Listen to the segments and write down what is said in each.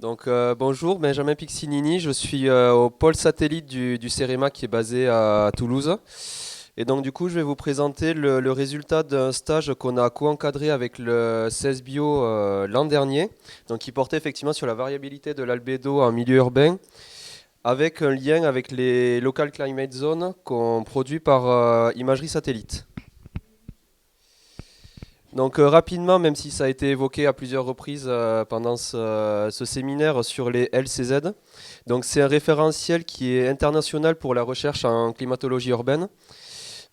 Bonjour, Benjamin Pixinini, je suis au pôle satellite du CEREMA qui est basé à Toulouse. Et donc du coup, je vais vous présenter le résultat d'un stage qu'on a co-encadré avec le CESBio l'an dernier, donc qui portait effectivement sur la variabilité de l'albédo en milieu urbain, avec un lien avec les Local Climate Zones qu'on produit par imagerie satellite. Rapidement, même si ça a été évoqué à plusieurs reprises pendant ce séminaire sur les LCZ, donc c'est un référentiel qui est international pour la recherche en climatologie urbaine.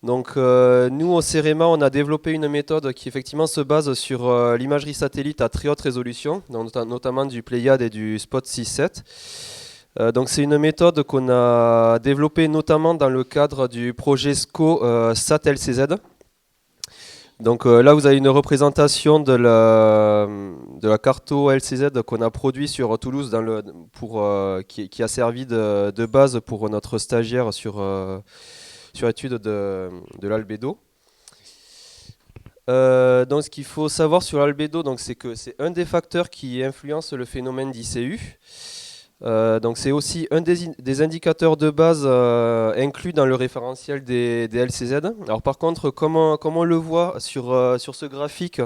Nous au CEREMA, on a développé une méthode qui effectivement se base sur l'imagerie satellite à très haute résolution, donc notamment du Pléiade et du Spot 6-7. C'est une méthode qu'on a développée notamment dans le cadre du projet SCO SAT-LCZ. Là, vous avez une représentation de la carto LCZ qu'on a produit sur Toulouse qui a servi de base pour notre stagiaire sur étude de l'albédo. Ce qu'il faut savoir sur l'albédo, c'est que c'est un des facteurs qui influence le phénomène d'ICU. C'est aussi un des indicateurs de base inclus dans le référentiel des LCZ. Alors par contre, comme on le voit sur ce graphique,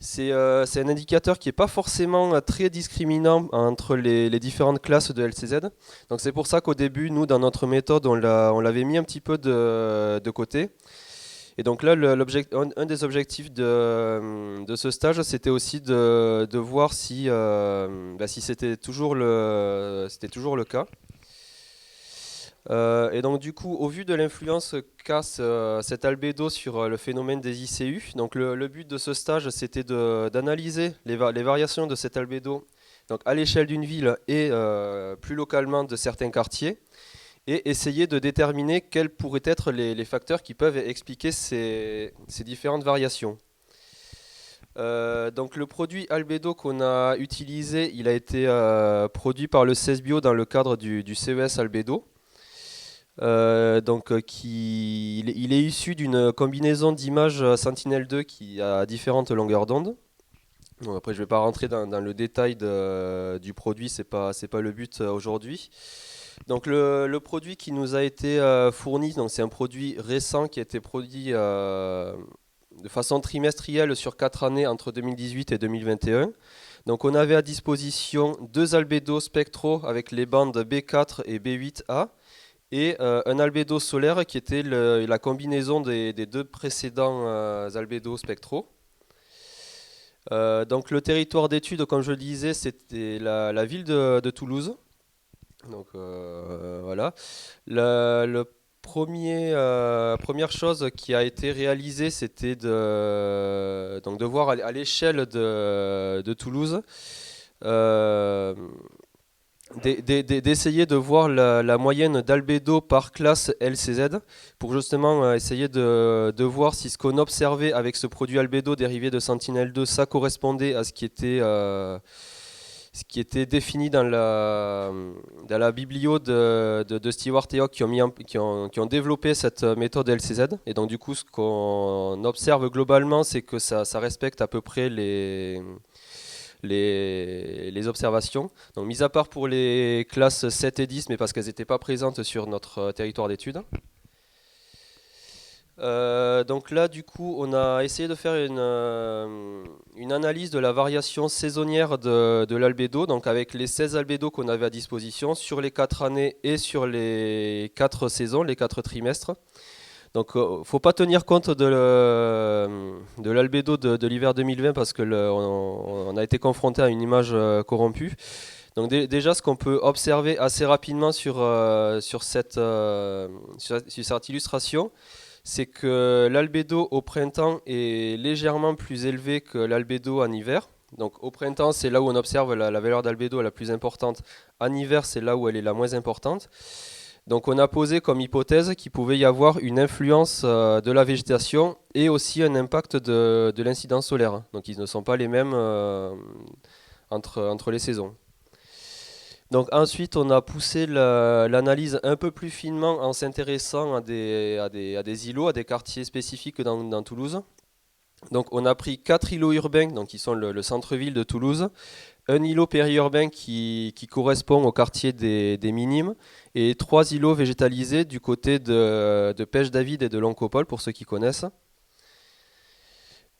c'est un indicateur qui n'est pas forcément très discriminant entre les différentes classes de LCZ. Donc c'est pour ça qu'au début, nous, dans notre méthode, on l'avait mis un petit peu de côté. Et donc là, un des objectifs de ce stage, c'était aussi de voir si c'était toujours le cas. Et donc du coup, au vu de l'influence qu'a cet albédo sur le phénomène des ICU, donc le but de ce stage, c'était d'analyser les variations de cet albédo donc à l'échelle d'une ville et plus localement de certains quartiers, et essayer de déterminer quels pourraient être les facteurs qui peuvent expliquer ces différentes variations. Donc le produit albédo qu'on a utilisé, il a été produit par le CESBio dans le cadre du CES albédo. Il est issu d'une combinaison d'images Sentinel-2 qui a différentes longueurs d'onde. Bon, après, je ne vais pas rentrer dans le détail du produit, c'est pas le but aujourd'hui. Donc le produit qui nous a été fourni, c'est un produit récent qui a été produit de façon trimestrielle sur 4 années entre 2018 et 2021. Donc on avait à disposition deux albédos spectraux avec les bandes B4 et B8A et un albédo solaire qui était la combinaison des deux précédents albédos spectraux. Donc le territoire d'étude, comme je le disais, c'était la ville de Toulouse. Voilà. Première chose qui a été réalisée, c'était de voir à l'échelle de Toulouse, euh, d'essayer de voir la moyenne d'albédo par classe LCZ pour justement essayer de voir si ce qu'on observait avec ce produit albédo dérivé de Sentinel-2, ça correspondait à ce qui était défini dans la biblio de Stewart et Hawke qui ont développé cette méthode LCZ. Et donc du coup, ce qu'on observe globalement, c'est que ça respecte à peu près les observations. Donc mis à part pour les classes 7 et 10, mais parce qu'elles n'étaient pas présentes sur notre territoire d'étude. Donc là, du coup, on a essayé de faire une analyse de la variation saisonnière de l'albédo, donc avec les 16 albédos qu'on avait à disposition sur les 4 années et sur les 4 saisons, les 4 trimestres. Donc, faut pas tenir compte de l'albédo de l'hiver 2020 parce que on a été confronté à une image corrompue. Donc déjà, ce qu'on peut observer assez rapidement sur cette illustration, c'est que l'albédo au printemps est légèrement plus élevé que l'albédo en hiver. Donc au printemps, c'est là où on observe la valeur d'albédo la plus importante. En hiver, c'est là où elle est la moins importante. Donc on a posé comme hypothèse qu'il pouvait y avoir une influence de la végétation et aussi un impact de l'incidence solaire. Donc ils ne sont pas les mêmes entre les saisons. Donc ensuite, on a poussé l'analyse un peu plus finement en s'intéressant à des îlots, à des quartiers spécifiques dans Toulouse. Donc on a pris 4 îlots urbains, donc qui sont le centre-ville de Toulouse, un îlot périurbain qui correspond au quartier des Minimes, et 3 îlots végétalisés du côté de Pêche-David et de l'Oncopole, pour ceux qui connaissent.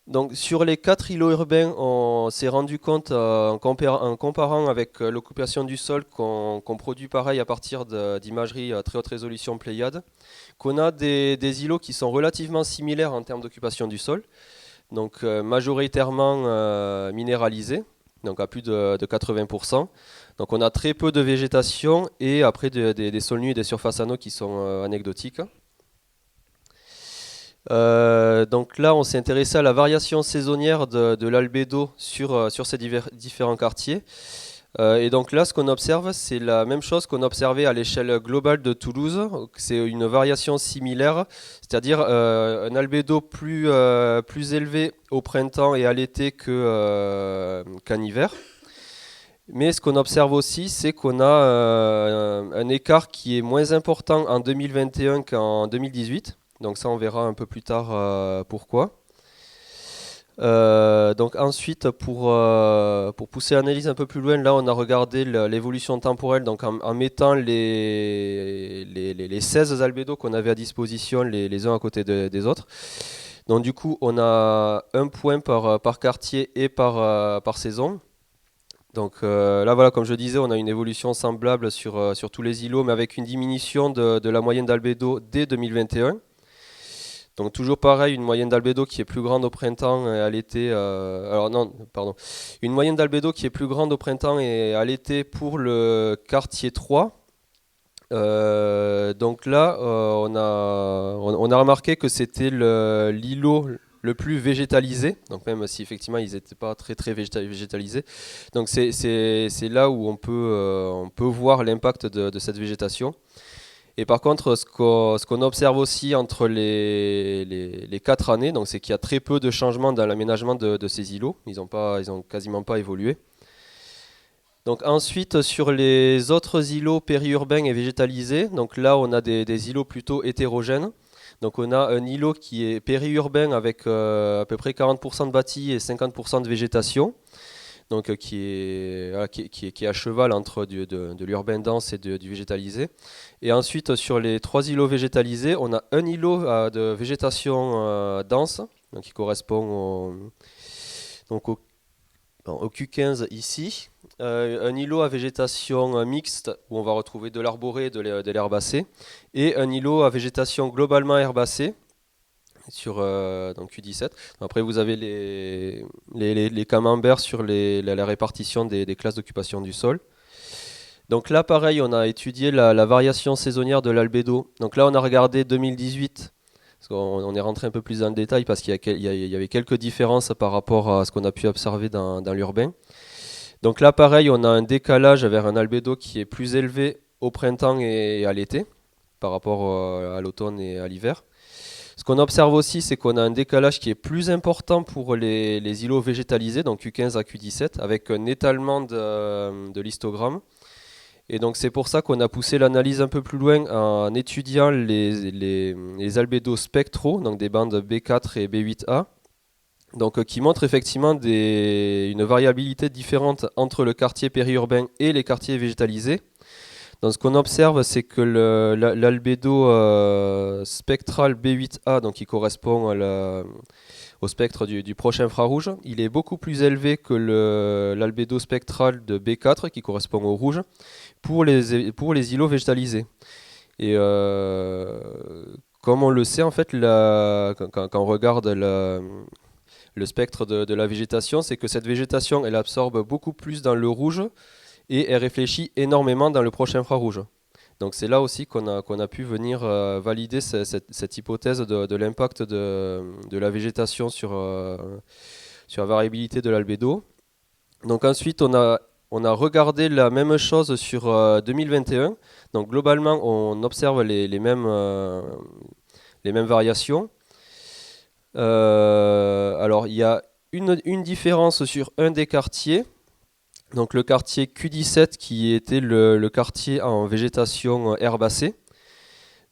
Donc sur les 4 îlots urbains, on s'est rendu compte en comparant avec l'occupation du sol qu'on produit pareil à partir d'imagerie à très haute résolution Pléiade, qu'on a des îlots qui sont relativement similaires en termes d'occupation du sol, donc majoritairement minéralisés, donc à plus de 80%. Donc on a très peu de végétation et après des sols nus et des surfaces en eau qui sont anecdotiques. Donc là, on s'est intéressé à la variation saisonnière de l'albédo sur ces différents quartiers. Et donc là, ce qu'on observe, c'est la même chose qu'on observait à l'échelle globale de Toulouse. C'est une variation similaire, c'est-à-dire un albédo plus élevé au printemps et à l'été qu'en hiver. Mais ce qu'on observe aussi, c'est qu'on a un écart qui est moins important en 2021 qu'en 2018. Donc ça, on verra un peu plus tard pourquoi. Donc ensuite, pour pousser l'analyse un peu plus loin, là on a regardé l'évolution temporelle, donc en mettant les 16 albédos qu'on avait à disposition les uns à côté des autres. Donc du coup, on a un point par quartier et par saison. Donc là voilà, comme je disais, on a une évolution semblable sur tous les îlots, mais avec une diminution de la moyenne d'albédo dès 2021. Donc toujours pareil, une moyenne d'albédo qui est plus grande au printemps et à l'été. Alors non, pardon. Une moyenne d'albédo qui est plus grande au printemps et à l'été pour le quartier 3. Donc là, on a remarqué que c'était l'îlot le plus végétalisé. Donc même si effectivement ils n'étaient pas très très végétalisés. Donc c'est là où on peut voir l'impact de cette végétation. Et par contre, ce qu'on observe aussi entre les 4 années, donc c'est qu'il y a très peu de changements dans l'aménagement de ces îlots. Ils ont quasiment pas évolué. Donc ensuite, sur les autres îlots périurbains et végétalisés, donc là on a des îlots plutôt hétérogènes. Donc on a un îlot qui est périurbain avec à peu près 40% de bâtis et 50% de végétation. Donc qui est à cheval entre de l'urbain dense et du végétalisé. Et ensuite, sur les 3 îlots végétalisés, on a un îlot de végétation dense, donc qui correspond au Q15 ici. Un îlot à végétation mixte, où on va retrouver de l'arborée et de l'herbacée, et un îlot à végétation globalement herbacée, sur donc Q17. Après, vous avez les camemberts sur la répartition des classes d'occupation du sol. Donc là, pareil, on a étudié la variation saisonnière de l'albédo. Donc là, on a regardé 2018, parce qu'on est rentré un peu plus dans le détail, parce qu'il y avait quelques différences par rapport à ce qu'on a pu observer dans l'urbain. Donc là, pareil, on a un décalage vers un albédo qui est plus élevé au printemps et à l'été, par rapport à l'automne et à l'hiver. Ce qu'on observe aussi, c'est qu'on a un décalage qui est plus important pour les îlots végétalisés, donc Q15 à Q17, avec un étalement de l'histogramme. Et donc c'est pour ça qu'on a poussé l'analyse un peu plus loin en étudiant les albédos spectraux, donc des bandes B4 et B8A, donc qui montrent effectivement une variabilité différente entre le quartier périurbain et les quartiers végétalisés. Donc ce qu'on observe, c'est que l'albédo spectral B8A, donc qui correspond au spectre du proche infrarouge, il est beaucoup plus élevé que l'albédo spectral de B4, qui correspond au rouge, pour les îlots végétalisés. Et comme on le sait, en fait, quand on regarde le spectre de la végétation, c'est que cette végétation, elle absorbe beaucoup plus dans le rouge, et elle réfléchit énormément dans le proche infrarouge. Donc c'est là aussi qu'on a pu venir valider cette hypothèse de l'impact de la végétation sur la variabilité de l'albédo. Donc ensuite on a regardé la même chose sur 2021. Donc globalement on observe les mêmes variations. Alors il y a une différence sur un des quartiers. Donc le quartier Q17 qui était le quartier en végétation herbacée.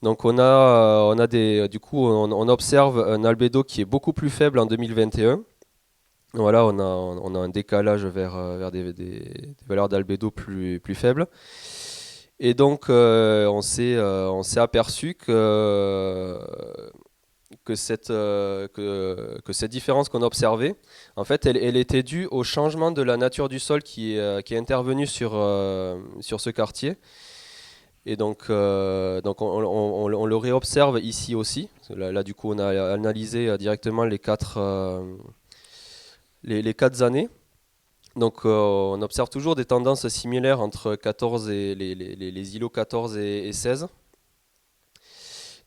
Donc du coup, on observe un albédo qui est beaucoup plus faible en 2021. Voilà, on a un décalage vers des valeurs d'albédo plus faibles. Et donc, on s'est aperçu que cette différence qu'on observait, en fait, elle était due au changement de la nature du sol qui est intervenu sur ce quartier. Et donc on le réobserve ici aussi. Là, du coup, on a analysé directement les quatre années. Donc, on observe toujours des tendances similaires entre 14 et les îlots 14 et 16.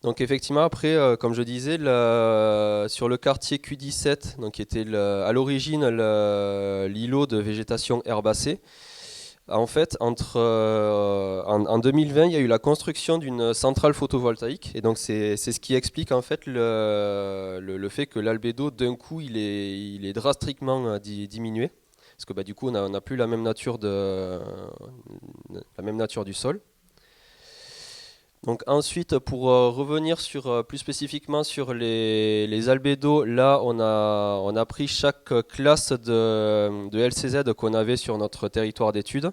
Donc, effectivement, après, comme je disais, sur le quartier Q17, donc, qui était à l'origine l'îlot de végétation herbacée, en fait, en 2020, il y a eu la construction d'une centrale photovoltaïque. Et donc, c'est ce qui explique en fait le fait que l'albédo, d'un coup, il est drastiquement diminué. Parce que du coup, on n'a plus la même la même nature du sol. Donc ensuite, pour revenir plus spécifiquement sur les albédos, là, on a pris chaque classe de LCZ qu'on avait sur notre territoire d'étude.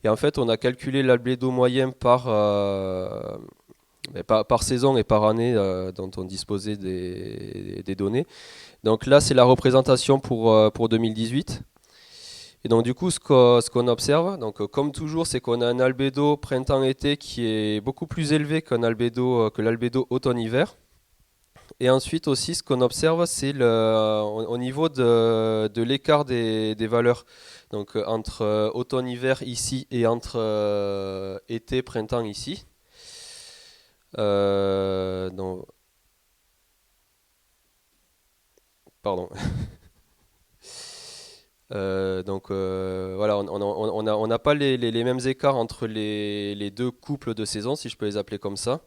Et en fait, on a calculé l'albédo moyen par saison et par année dont on disposait des données. Donc là, c'est la représentation pour 2018. Et donc du coup, ce qu'on observe, donc comme toujours, c'est qu'on a un albédo printemps-été qui est beaucoup plus élevé que l'albédo automne-hiver. Et ensuite aussi, ce qu'on observe, c'est au niveau de l'écart des valeurs. Donc entre automne-hiver ici et entre été-printemps ici. Non, pardon. Voilà, on n'a pas les mêmes écarts entre les deux couples de saisons, si je peux les appeler comme ça.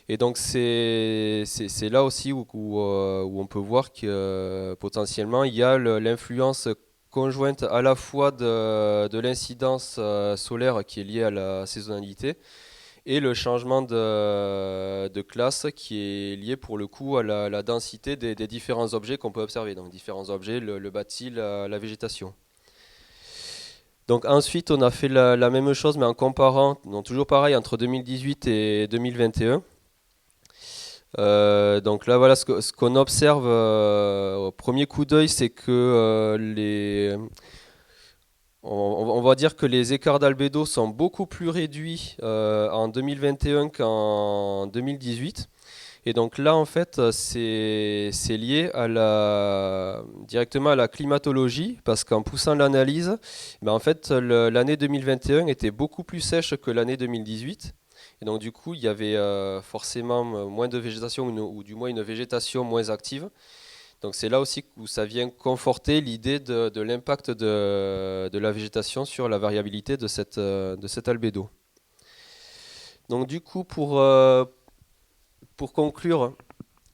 Et donc c'est là aussi où on peut voir que potentiellement il y a l'influence conjointe à la fois de l'incidence solaire qui est liée à la saisonnalité et le changement de classe qui est lié pour le coup à la densité des différents objets qu'on peut observer. Donc différents objets, le bâti, la végétation. Donc ensuite on a fait la même chose mais en comparant, donc toujours pareil entre 2018 et 2021. Donc là, voilà, ce qu'on observe au premier coup d'œil, c'est que on va dire que les écarts d'albédo sont beaucoup plus réduits en 2021 qu'en 2018. Et donc là, en fait, c'est lié directement à la climatologie, parce qu'en poussant l'analyse, ben en fait, l'année 2021 était beaucoup plus sèche que l'année 2018. Et donc du coup, il y avait forcément moins de végétation, ou du moins une végétation moins active. Donc c'est là aussi où ça vient conforter l'idée de l'impact de la végétation sur la variabilité de cet albédo. Donc du coup, pour conclure,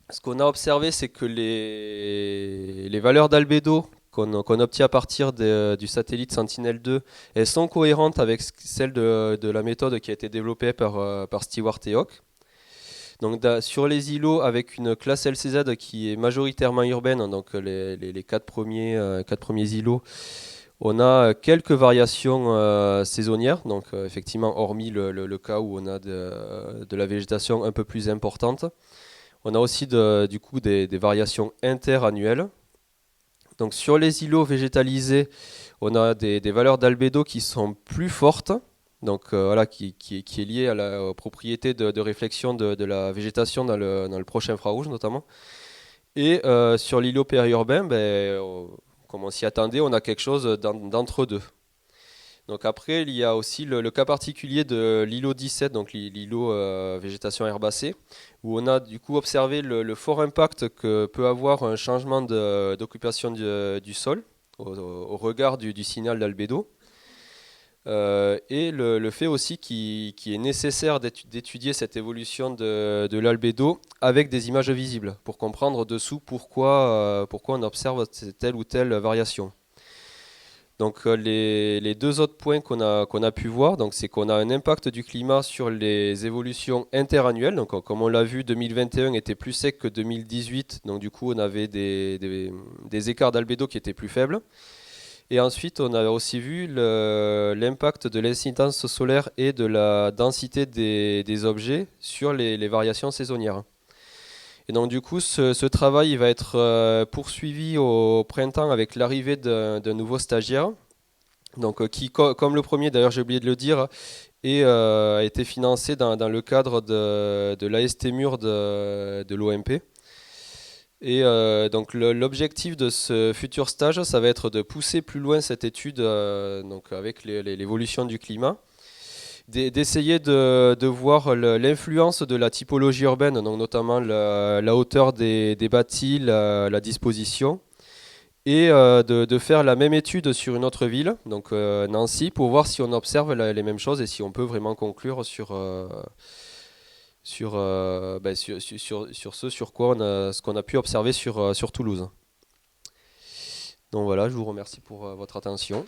ce qu'on a observé, c'est que les valeurs d'albédo qu'on obtient à partir du satellite Sentinel-2, elles sont cohérentes avec celles de la méthode qui a été développée par Stewart et Hawk. Donc sur les îlots avec une classe LCZ qui est majoritairement urbaine, donc les quatre premiers îlots, on a quelques variations saisonnières, donc effectivement hormis le cas où on a de la végétation un peu plus importante. On a aussi du coup des variations interannuelles. Donc sur les îlots végétalisés, on a des valeurs d'albédo qui sont plus fortes, donc voilà, qui est liée aux propriétés de réflexion de la végétation dans le proche infrarouge notamment. Et sur l'îlot périurbain, comme on s'y attendait, on a quelque chose d'entre deux. Donc après, il y a aussi le cas particulier de l'îlot 17, donc l'îlot végétation herbacée, où on a du coup observé le fort impact que peut avoir un changement d'occupation du sol au regard du signal d'albédo. Et le fait aussi qu'il est nécessaire d'étudier cette évolution de l'albédo avec des images visibles pour comprendre dessous pourquoi on observe telle ou telle variation. Donc les deux autres points qu'on a pu voir, donc c'est qu'on a un impact du climat sur les évolutions interannuelles. Donc comme on l'a vu, 2021 était plus sec que 2018, donc du coup on avait des écarts d'albédo qui étaient plus faibles. Et ensuite on a aussi vu l'impact de l'incidence solaire et de la densité des objets sur les variations saisonnières. Et donc du coup, ce travail il va être poursuivi au printemps avec l'arrivée d'un nouveau stagiaire, donc qui, comme le premier, d'ailleurs j'ai oublié de le dire, a été financé dans le cadre de l'AST Mur de l'OMP. Et donc l'objectif de ce futur stage, ça va être de pousser plus loin cette étude donc avec l'évolution du climat, d'essayer de voir l'influence de la typologie urbaine, donc notamment la hauteur des bâtis, la disposition, et de faire la même étude sur une autre ville, donc Nancy, pour voir si on observe les mêmes choses et si on peut vraiment conclure sur ce sur quoi ce qu'on a pu observer sur Toulouse. Donc voilà, je vous remercie pour votre attention.